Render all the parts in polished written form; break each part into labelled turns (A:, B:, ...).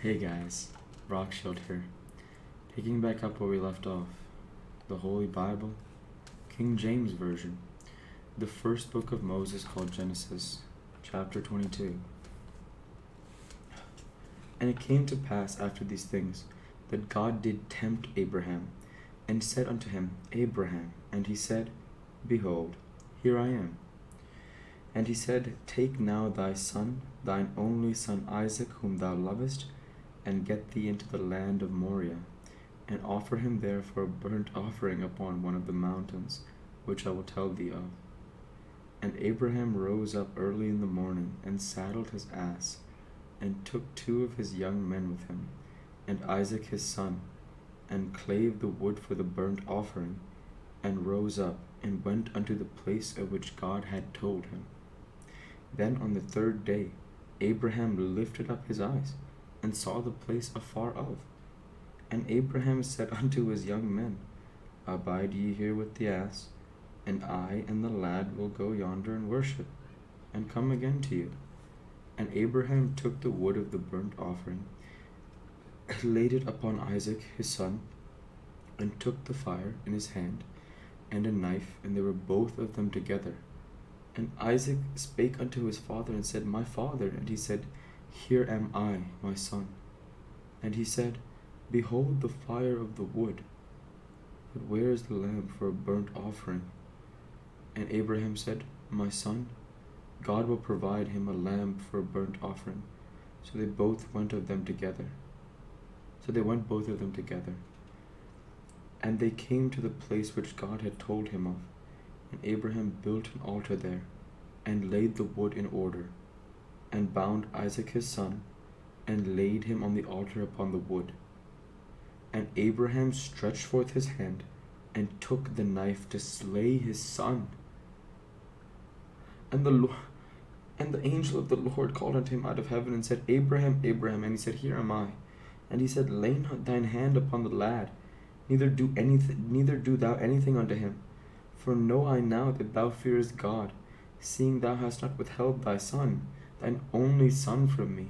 A: Hey guys, Rockshield here. Picking back up where we left off. The Holy Bible, King James Version, the first book of Moses called Genesis, chapter 22. And it came to pass after these things that God did tempt Abraham, and said unto him, Abraham. And he said, Behold, here I am. And he said, Take now thy son, thine only son Isaac, whom thou lovest, and get thee into the land of Moriah, and offer him there for a burnt offering upon one of the mountains, which I will tell thee of. And Abraham rose up early in the morning, and saddled his ass, and took 2 of his young men with him, and Isaac his son, and clave the wood for the burnt offering, and rose up, and went unto the place of which God had told him. Then on the 3rd day Abraham lifted up his eyes, and saw the place afar off. And Abraham said unto his young men, Abide ye here with the ass, and I and the lad will go yonder and worship, and come again to you. And Abraham took the wood of the burnt offering, laid it upon Isaac his son, and took the fire in his hand, and a knife, and they were both of them together. And Isaac spake unto his father, and said, My father. And he said, Here am I, my son. And he said, Behold the fire of the wood, but where is the lamb for a burnt offering? And Abraham said, My son, God will provide him a lamb for a burnt offering. So they both went of them together. So they went both of them together. And they came to the place which God had told him of. And Abraham built an altar there, and laid the wood in order, and bound Isaac his son, and laid him on the altar upon the wood. And Abraham stretched forth his hand, and took the knife to slay his son. And the angel of the Lord called unto him out of heaven, and said, Abraham, Abraham. And he said, Here am I. And he said, Lay not thine hand upon the lad, neither do thou anything unto him. For know I now that thou fearest God, seeing thou hast not withheld thy son, thine only son, from me.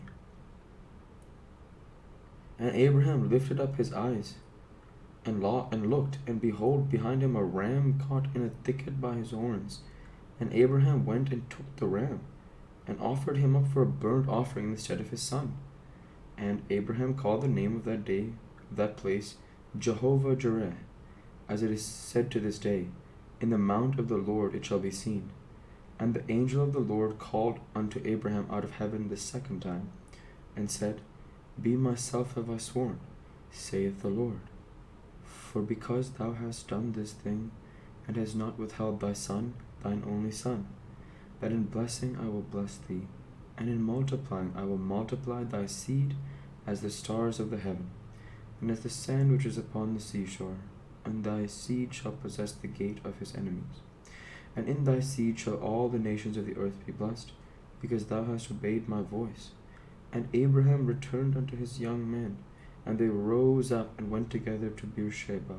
A: And Abraham lifted up his eyes, and looked, and behold, behind him a ram caught in a thicket by his horns. And Abraham went and took the ram, and offered him up for a burnt offering instead of his son. And Abraham called the name of that place, Jehovah Jireh, as it is said to this day, In the mount of the Lord it shall be seen. And the angel of the Lord called unto Abraham out of heaven the 2nd time, and said, Be myself have I sworn, saith the Lord. For because thou hast done this thing, and hast not withheld thy son, thine only son, that in blessing I will bless thee, and in multiplying I will multiply thy seed as the stars of the heaven, and as the sand which is upon the seashore, and thy seed shall possess the gate of his enemies. And in thy seed shall all the nations of the earth be blessed, because thou hast obeyed my voice. And Abraham returned unto his young men, and they rose up and went together to Beersheba,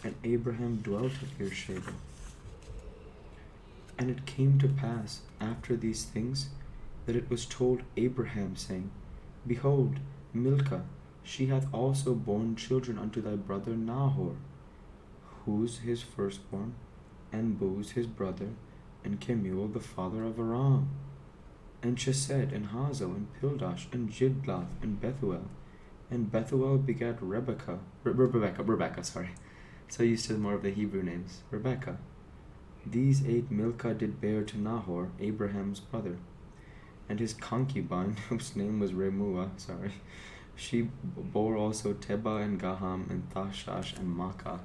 A: and Abraham dwelt at Beersheba. And it came to pass after these things, that it was told Abraham, saying, Behold, Milcah, she hath also borne children unto thy brother Nahor, Huz his firstborn, and Buz his brother, and Kemuel the father of Aram, and Chesed, and Hazo, and Pildash, and Jidlaph, and Bethuel. And Bethuel begat Rebekah, sorry. So used to more of the Hebrew names. Rebekah. These 8 Milcah did bear to Nahor, Abraham's brother. And his concubine, whose name was Remuah, she bore also Teba, and Gaham, and Thashash, and Makkah.